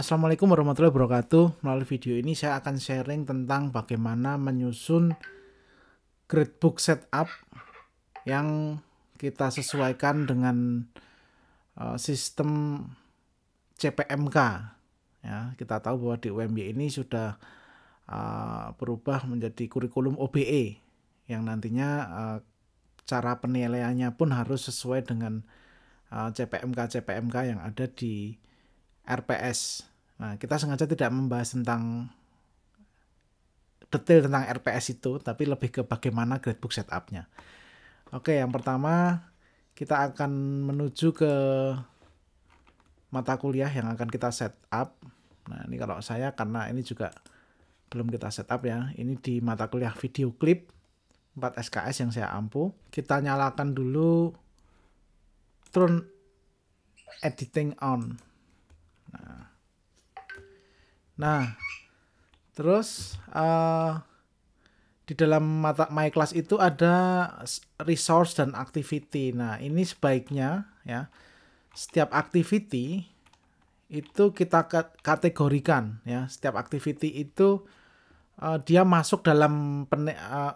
Assalamualaikum warahmatullahi wabarakatuh. Melalui video ini saya akan sharing tentang bagaimana menyusun gradebook setup yang kita sesuaikan dengan sistem CPMK. Ya, kita tahu bahwa di UMY ini sudah berubah menjadi kurikulum OBE yang nantinya cara penilaiannya pun harus sesuai dengan CPMK yang ada di RPS. Nah, kita sengaja tidak membahas tentang detail tentang RPS itu, tapi lebih ke bagaimana gradebook setupnya. Oke, yang pertama kita akan menuju ke mata kuliah yang akan kita setup. Nah, ini kalau saya karena ini juga belum kita setup ya. Ini di mata kuliah video klip 4 SKS yang saya ampu. Kita nyalakan dulu turn editing on. Nah, terus di dalam mata my class itu ada resource dan activity. Nah, ini sebaiknya ya setiap activity itu kita kategorikan ya. Setiap activity itu dia masuk dalam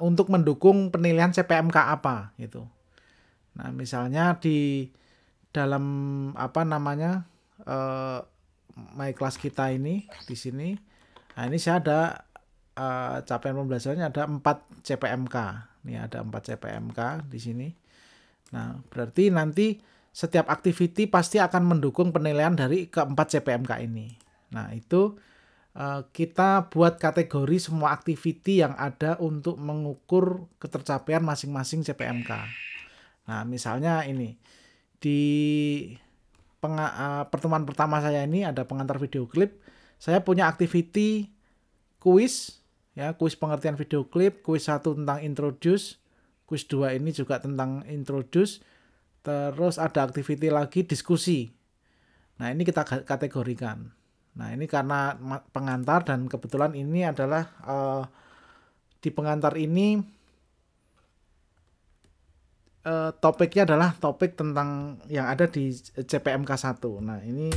untuk mendukung penilaian CPMK apa gitu. Nah, misalnya di dalam my class kita ini di sini. Nah, ini saya ada capaian pembelajarannya ada 4 CPMK. Ini ada 4 CPMK di sini. Nah, berarti nanti setiap activity pasti akan mendukung penilaian dari keempat CPMK ini. Nah, itu kita buat kategori semua activity yang ada untuk mengukur ketercapaian masing-masing CPMK. Nah, misalnya ini di pertemuan pertama saya ini ada pengantar video klip. Saya punya activity kuis ya, kuis pengertian video klip, kuis 1 tentang introduce, kuis 2 ini juga tentang introduce. Terus ada activity lagi diskusi. Nah, ini kita kategorikan. Nah, ini karena pengantar dan kebetulan ini adalah di pengantar ini topiknya adalah topik tentang yang ada di CPMK 1. Nah, ini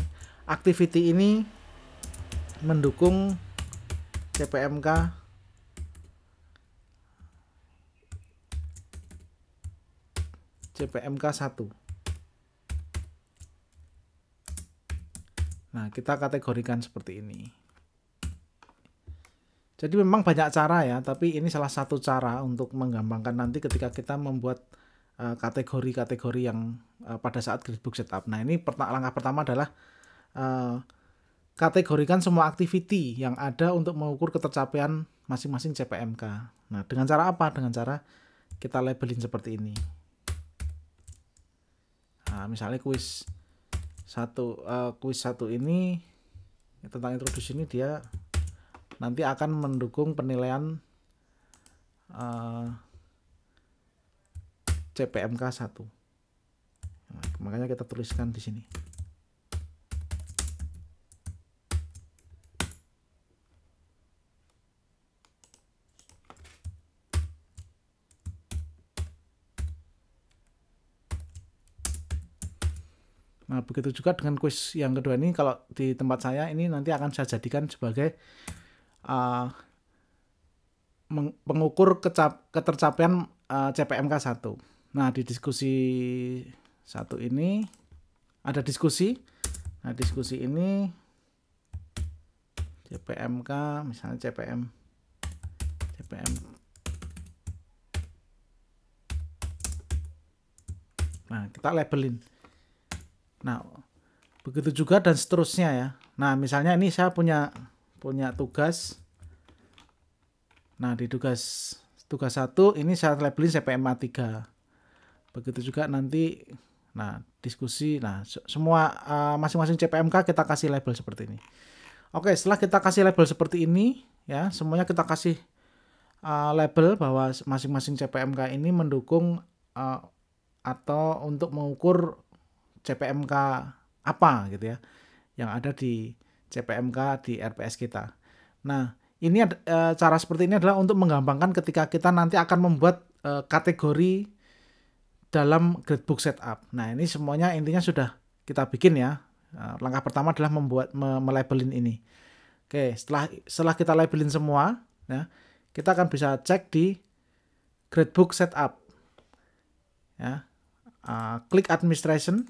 activity ini mendukung CPMK CPMK 1. Nah, kita kategorikan seperti ini. Jadi memang banyak cara ya, tapi ini salah satu cara untuk menggampangkan nanti ketika kita membuat kategori-kategori yang pada saat gradebook setup. Nah, ini langkah pertama adalah kategorikan semua activity yang ada untuk mengukur ketercapaian masing-masing CPMK. Nah, dengan cara apa? Dengan cara kita labelin seperti ini. Nah, misalnya kuis 1 ini tentang introduksi ini dia nanti akan mendukung penilaian CPMK 1. Nah, makanya kita tuliskan di sini. Nah, begitu juga dengan kuis yang kedua ini, kalau di tempat saya ini nanti akan saya jadikan sebagai pengukur ketercapaian CPMK 1. Nah, di diskusi 1 ini ada diskusi. Nah, diskusi ini CPMK, misalnya CPM. Nah, kita labelin. Nah, begitu juga dan seterusnya ya. Nah, misalnya ini saya punya tugas. Nah, di tugas 1 ini saya labelin CPMA 3. Begitu juga nanti diskusi. Nah, semua masing-masing CPMK kita kasih label seperti ini. Oke, setelah kita kasih label seperti ini ya, semuanya kita kasih label bahwa masing-masing CPMK ini mendukung atau untuk mengukur CPMK apa gitu ya, yang ada di CPMK di RPS kita. Nah, ini cara seperti ini adalah untuk menggampangkan ketika kita nanti akan membuat kategori dalam gradebook setup. Nah, ini semuanya intinya sudah kita bikin ya. Langkah pertama adalah melabelin ini. Oke, setelah kita labelin semua, ya, kita akan bisa cek di Gradebook Setup. Ya, klik Administration,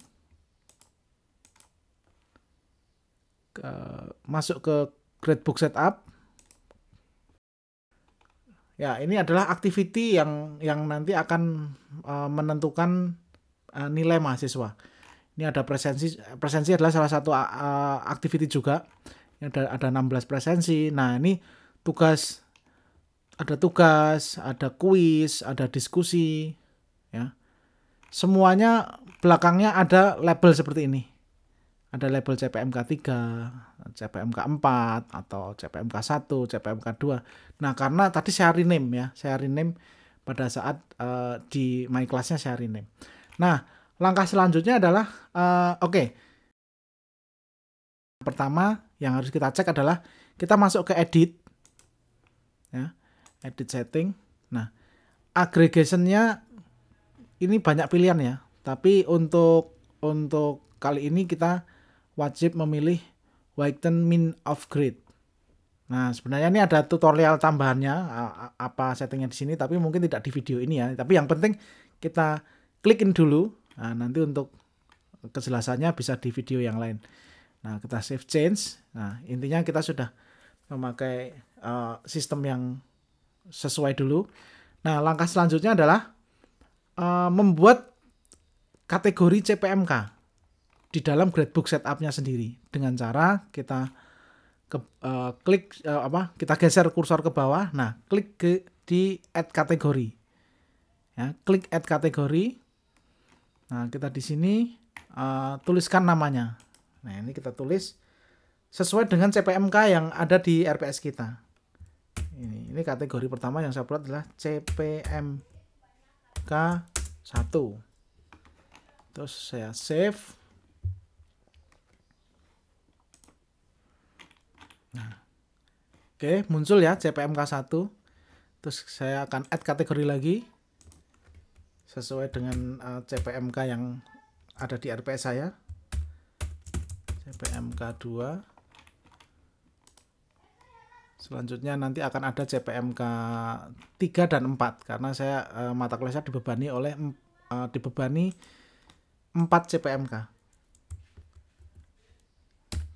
masuk ke Gradebook Setup. Ya, ini adalah activity yang nanti akan menentukan nilai mahasiswa. Ini ada presensi adalah salah satu activity juga. Ada 16 presensi. Nah, ini ada tugas, ada kuis, ada diskusi, ya. Semuanya belakangnya ada label seperti ini. Ada label CPMK 3, CPMK 4, atau CPMK 1, CPMK 2. Nah, karena tadi saya rename ya. Saya rename pada saat di my class-nya saya rename. Nah, langkah selanjutnya adalah, pertama yang harus kita cek adalah kita masuk ke edit. Ya, edit setting. Nah, aggregation-nya ini banyak pilihan ya. Tapi untuk kali ini kita wajib memilih Weighten Mean of Grade. Nah, sebenarnya ini ada tutorial tambahannya apa settingnya di sini, tapi mungkin tidak di video ini ya. Tapi yang penting kita klikin dulu. Nah, nanti untuk kejelasannya bisa di video yang lain. Nah, kita save change. Nah, intinya kita sudah memakai sistem yang sesuai dulu. Nah, langkah selanjutnya adalah membuat kategori CPMK di dalam Gradebook Setup-nya sendiri dengan cara kita kita geser kursor ke bawah. Nah, klik di add kategori. Ya, klik add kategori. Nah, kita di sini tuliskan namanya. Nah, ini kita tulis sesuai dengan CPMK yang ada di RPS kita. Ini kategori pertama yang saya buat adalah CPMK 1. Terus saya save. Nah, oke, muncul ya CPMK 1. Terus saya akan add kategori lagi sesuai dengan CPMK yang ada di RPS saya. CPMK 2. Selanjutnya nanti akan ada CPMK 3 dan 4 karena saya mata kuliah saya dibebani 4 CPMK.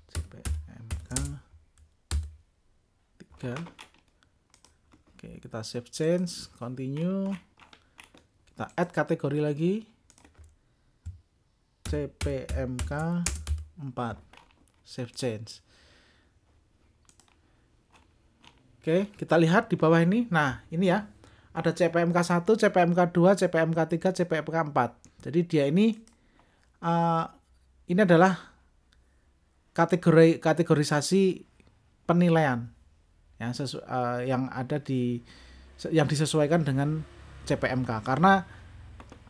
CPMK 3. Oke, kita save change, continue. Kita add kategori lagi. CPMK 4. Save change. Oke, kita lihat di bawah ini. Nah, ini ya. Ada CPMK 1, CPMK 2, CPMK 3, CPMK 4. Jadi dia ini adalah kategorisasi penilaian ya, yang ada yang disesuaikan dengan CPMK karena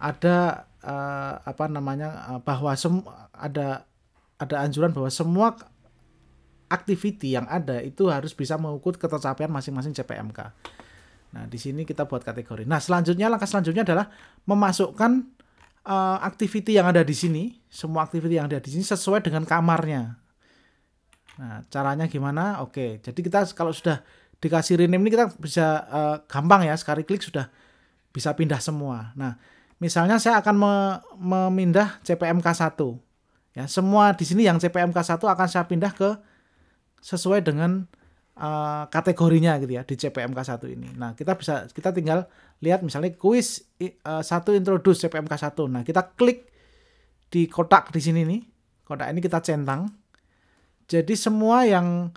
ada bahwa ada anjuran bahwa semua activity yang ada itu harus bisa mengukur ketercapaian masing-masing CPMK. Nah, di sini kita buat kategori. Nah, langkah selanjutnya adalah memasukkan activity yang ada di sini, semua activity yang ada di sini sesuai dengan kamarnya. Nah, caranya gimana? Oke, jadi kita kalau sudah dikasih rename ini kita bisa gampang ya, sekali klik sudah bisa pindah semua. Nah, misalnya saya akan memindah CPMK 1. Ya, semua di sini yang CPMK 1 akan saya pindah ke sesuai dengan kategorinya gitu ya di CPMK 1 ini. Nah, kita tinggal lihat misalnya kuis 1 introduce CPMK 1. Nah, kita klik di kotak di sini nih. Kotak ini kita centang. Jadi semua yang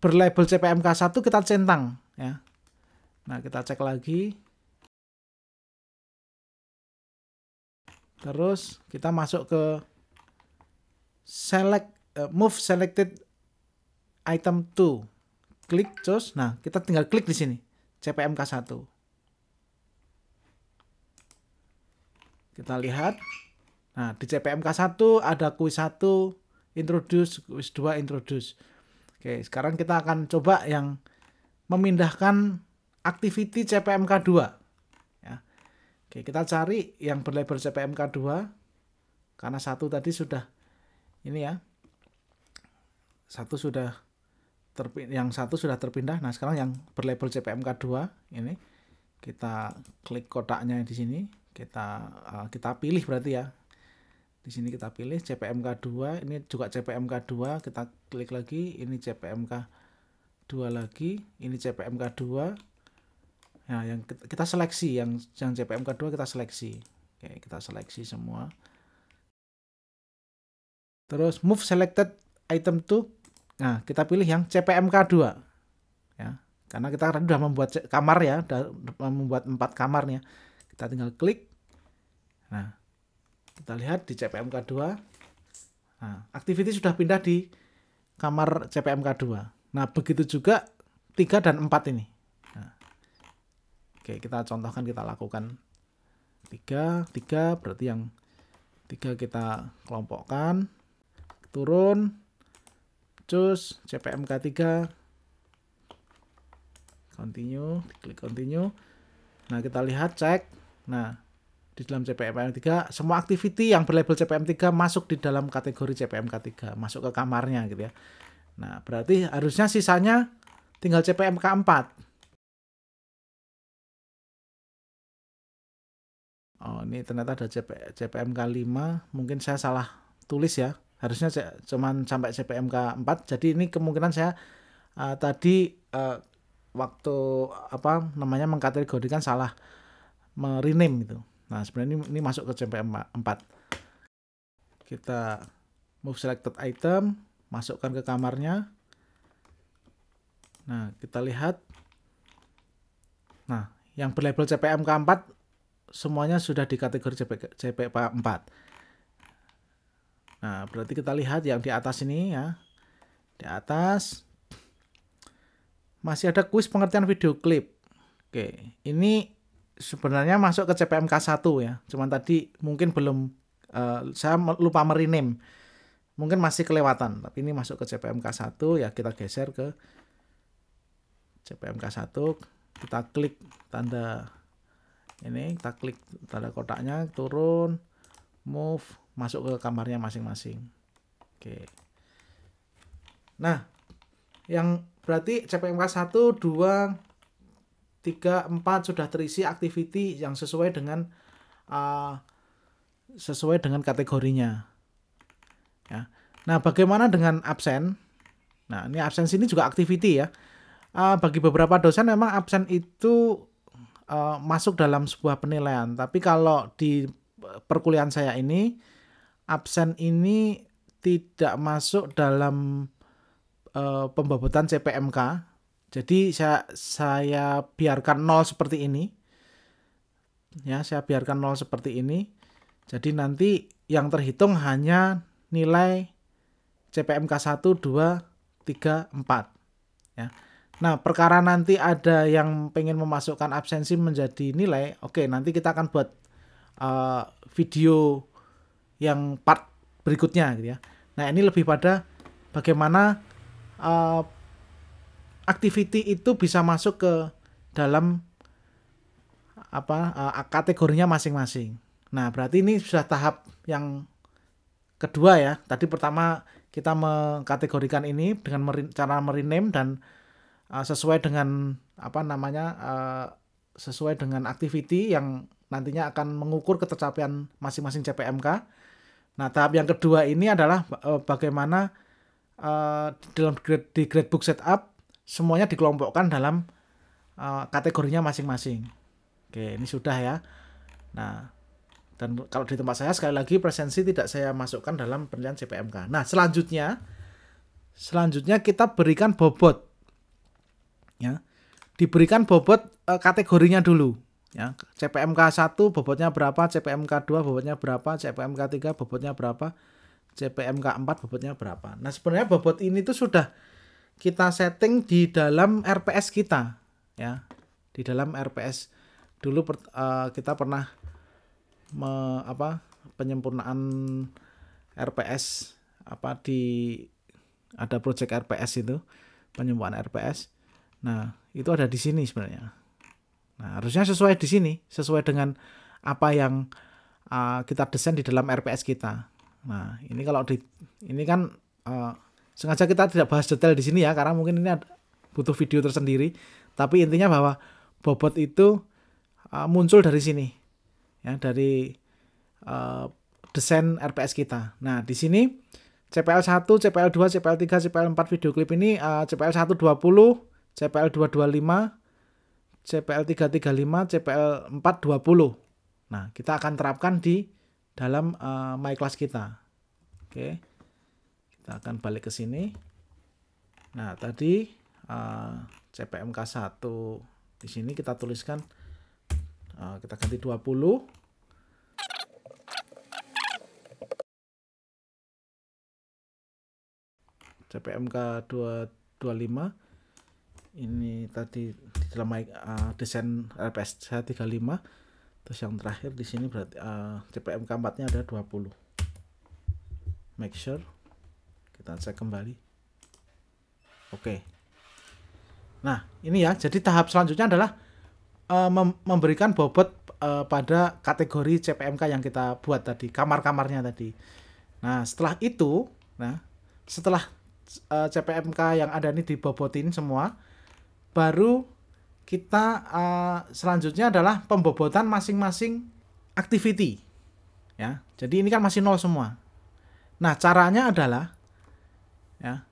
berlabel CPMK 1 kita centang ya. Nah, kita cek lagi. Terus kita masuk ke move selected item to. Klik terus. Nah, kita tinggal klik di sini CPMK 1. Kita lihat. Nah, di CPMK 1 ada kuis 1 introduce, kuis 2 introduce. Oke, sekarang kita akan coba yang memindahkan activity CPMK 2. Ya. Oke, kita cari yang berlabel CPMK 2. Karena satu tadi sudah ini ya. Yang satu sudah terpindah. Nah, sekarang yang berlabel CPMK2 ini kita klik kotaknya di sini, kita pilih berarti ya. Di sini kita pilih CPMK2, ini juga CPMK2, kita klik lagi, ini CPMK2 lagi, ini CPMK2. Nah, yang kita seleksi, yang CPMK2 kita seleksi. Oke, kita seleksi semua. Terus move selected item to, nah kita pilih yang CPMK2 ya, karena kita sudah membuat kamar ya, sudah membuat 4 kamarnya. Kita tinggal klik. Nah, kita lihat di CPMK2. Nah, activity sudah pindah di kamar CPMK2. Nah, begitu juga 3 dan 4 ini. Nah, oke, kita contohkan, kita lakukan 3 berarti yang 3 kita kelompokkan, turun, choose CPMK3, continue, klik continue. Nah, kita lihat, cek. Nah, di dalam CPM3 semua activity yang berlabel CPM3 masuk di dalam kategori CPMK3, masuk ke kamarnya gitu ya. Nah, berarti harusnya sisanya tinggal CPMK4. Oh, ini ternyata ada CPMK5, mungkin saya salah tulis ya. Harusnya cuman sampai CPMK4. Jadi ini kemungkinan saya tadi waktu mengkategorikan salah, merename gitu. Nah, sebenarnya ini masuk ke CPM4. Kita move selected item, masukkan ke kamarnya. Nah, kita lihat. Nah, yang berlabel CPMK4 semuanya sudah di kategori CPMK4. Nah, berarti kita lihat yang di atas ini ya. Di atas masih ada kuis pengertian video klip. Oke, ini sebenarnya masuk ke CPMK1 ya. Cuman tadi mungkin belum, saya lupa merename. Mungkin masih kelewatan, tapi ini masuk ke CPMK1 ya. Kita geser ke CPMK1, kita klik tanda ini, kita klik tanda kotaknya, turun, move, masuk ke kamarnya masing-masing. Oke. Nah, yang berarti CPMK1, 2, 3, 4 sudah terisi activity yang sesuai dengan kategorinya. Ya. Nah, bagaimana dengan absen? Nah, ini absen sini juga activity ya. Bagi beberapa dosen memang absen itu masuk dalam sebuah penilaian. Tapi kalau di perkuliahan saya ini, absen ini tidak masuk dalam pembobotan CPMK. Jadi saya biarkan 0 seperti ini. Ya, saya biarkan 0 seperti ini. Jadi nanti yang terhitung hanya nilai CPMK 1, 2, 3, 4. Ya. Nah, perkara nanti ada yang pengen memasukkan absensi menjadi nilai, oke, nanti kita akan buat video yang part berikutnya gitu ya. Nah, ini lebih pada bagaimana activity itu bisa masuk ke dalam kategorinya masing-masing. Nah, berarti ini sudah tahap yang kedua ya. Tadi pertama kita mengkategorikan ini dengan cara merename dan sesuai dengan sesuai dengan activity yang nantinya akan mengukur ketercapaian masing-masing CPMK. Nah, tahap yang kedua ini adalah bagaimana di gradebook setup semuanya dikelompokkan dalam kategorinya masing-masing. Oke, ini sudah ya. Nah, dan kalau di tempat saya sekali lagi presensi tidak saya masukkan dalam penilaian CPMK. Nah, selanjutnya kita berikan bobot. Ya. Diberikan bobot kategorinya dulu. Ya, CPMK 1 bobotnya berapa, CPMK 2 bobotnya berapa, CPMK 3 bobotnya berapa, CPMK 4 bobotnya berapa. Nah, sebenarnya bobot ini tuh sudah kita setting di dalam RPS kita, ya. Di dalam RPS dulu kita pernah penyempurnaan RPS ada project RPS itu, penyempurnaan RPS. Nah, itu ada di sini sebenarnya. Nah, harusnya sesuai di sini, sesuai dengan apa yang kita desain di dalam RPS kita. Nah, ini kalau ini kan sengaja kita tidak bahas detail di sini ya, karena mungkin ini butuh video tersendiri. Tapi intinya bahwa bobot itu muncul dari sini, ya, dari desain RPS kita. Nah, di sini CPL1, CPL2, CPL3, CPL4 video klip ini CPL1 20, CPL2 25, CPL3 35, CPL4 20. Nah, kita akan terapkan di dalam my class kita. Oke. Kita akan balik ke sini. Nah, tadi CPMK1 di sini kita tuliskan, kita ganti 20. CPMK 225 ini tadi di dalam desain RPS saya 35. Terus yang terakhir di sini berarti CPMK 4-nya ada 20. Make sure kita cek kembali. Oke. Nah, ini ya. Jadi tahap selanjutnya adalah memberikan bobot pada kategori CPMK yang kita buat tadi, kamar-kamarnya tadi. Nah, setelah itu, setelah CPMK yang ada ini dibobotin semua, baru kita selanjutnya adalah pembobotan masing-masing activity. Ya, jadi ini kan masih nol semua. Nah, caranya adalah, ya,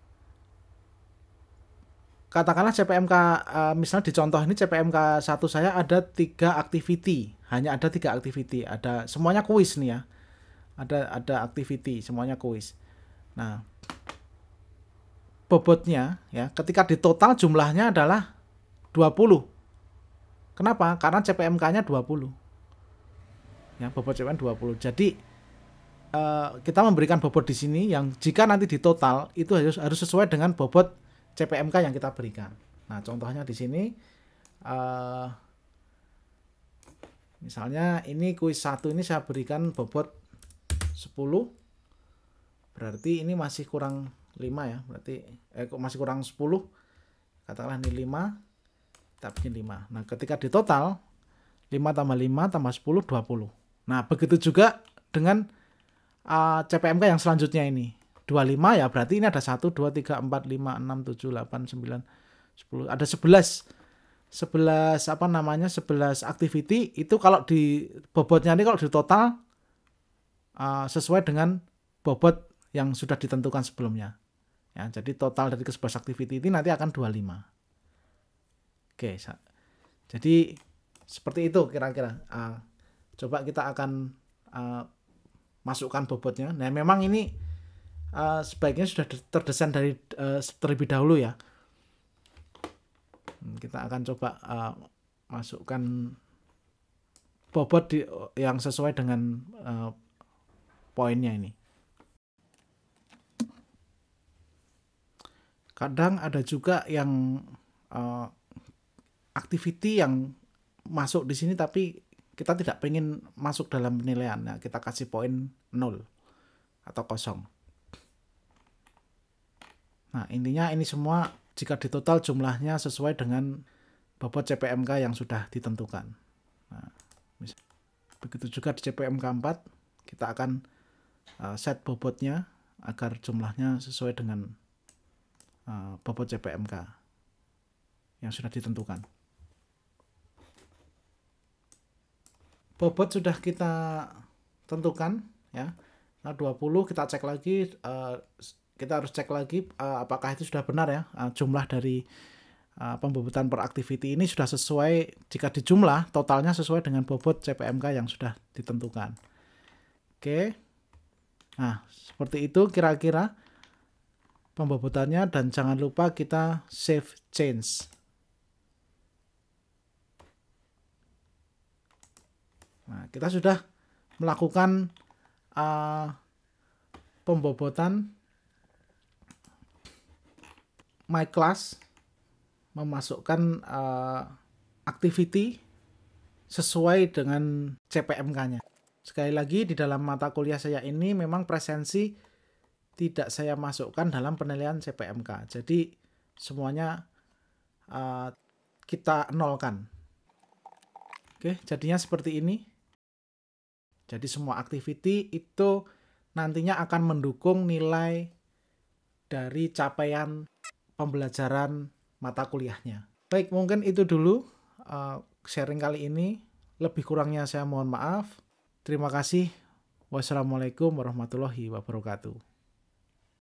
katakanlah CPMK, misalnya di contoh ini CPMK 1 saya ada 3 activity, hanya ada 3 activity, ada semuanya kuis nih ya, ada activity semuanya kuis. Nah, bobotnya ya ketika di total jumlahnya adalah 20. Kenapa? Karena CPMK-nya 20. Ya, bobot CPM 20. Jadi kita memberikan bobot di sini yang jika nanti di total itu harus sesuai dengan bobot CPMK yang kita berikan. Nah, contohnya di sini misalnya ini kuis 1 ini saya berikan bobot 10. Berarti ini masih kurang 5 ya. Berarti masih kurang 10. Katakanlah ini 5. Kita bikin 5. Nah, ketika di total 5 tambah 5 tambah 10 20. Nah, begitu juga dengan CPMK yang selanjutnya ini. 25 ya, berarti ini ada 1, 2, 3, 4, 5, 6, 7, 8, 9, 10. Ada 11 11 activity. Itu kalau di bobotnya ini kalau di total sesuai dengan bobot yang sudah ditentukan sebelumnya. Ya, jadi total dari ke-11 activity ini nanti akan 25. Oke, jadi seperti itu kira-kira. Coba kita akan masukkan bobotnya. Nah, memang ini sebaiknya sudah terdesain dari terlebih dahulu ya. Kita akan coba masukkan bobot yang sesuai dengan poinnya ini. Kadang ada juga yang activity yang masuk di sini tapi kita tidak pengen masuk dalam penilaian. Nah, kita kasih poin 0 atau 0. Nah, intinya ini semua jika ditotal jumlahnya sesuai dengan bobot CPMK yang sudah ditentukan. Nah, begitu juga di CPMK 4 kita akan set bobotnya agar jumlahnya sesuai dengan bobot CPMK yang sudah ditentukan. Bobot sudah kita tentukan ya. Nah, 20 kita cek lagi, kita harus cek lagi apakah itu sudah benar ya, jumlah dari pembobotan per activity ini sudah sesuai, jika dijumlah totalnya sesuai dengan bobot CPMK yang sudah ditentukan. Oke. Nah, seperti itu kira-kira pembobotannya, dan jangan lupa kita save change. Nah, kita sudah melakukan pembobotan my class, memasukkan activity sesuai dengan CPMK-nya. Sekali lagi, di dalam mata kuliah saya ini memang presensi tidak saya masukkan dalam penilaian CPMK. Jadi semuanya kita nolkan. Oke, jadinya seperti ini. Jadi semua activity itu nantinya akan mendukung nilai dari capaian pembelajaran mata kuliahnya. Baik, mungkin itu dulu sharing kali ini. Lebih kurangnya saya mohon maaf. Terima kasih. Wassalamualaikum warahmatullahi wabarakatuh.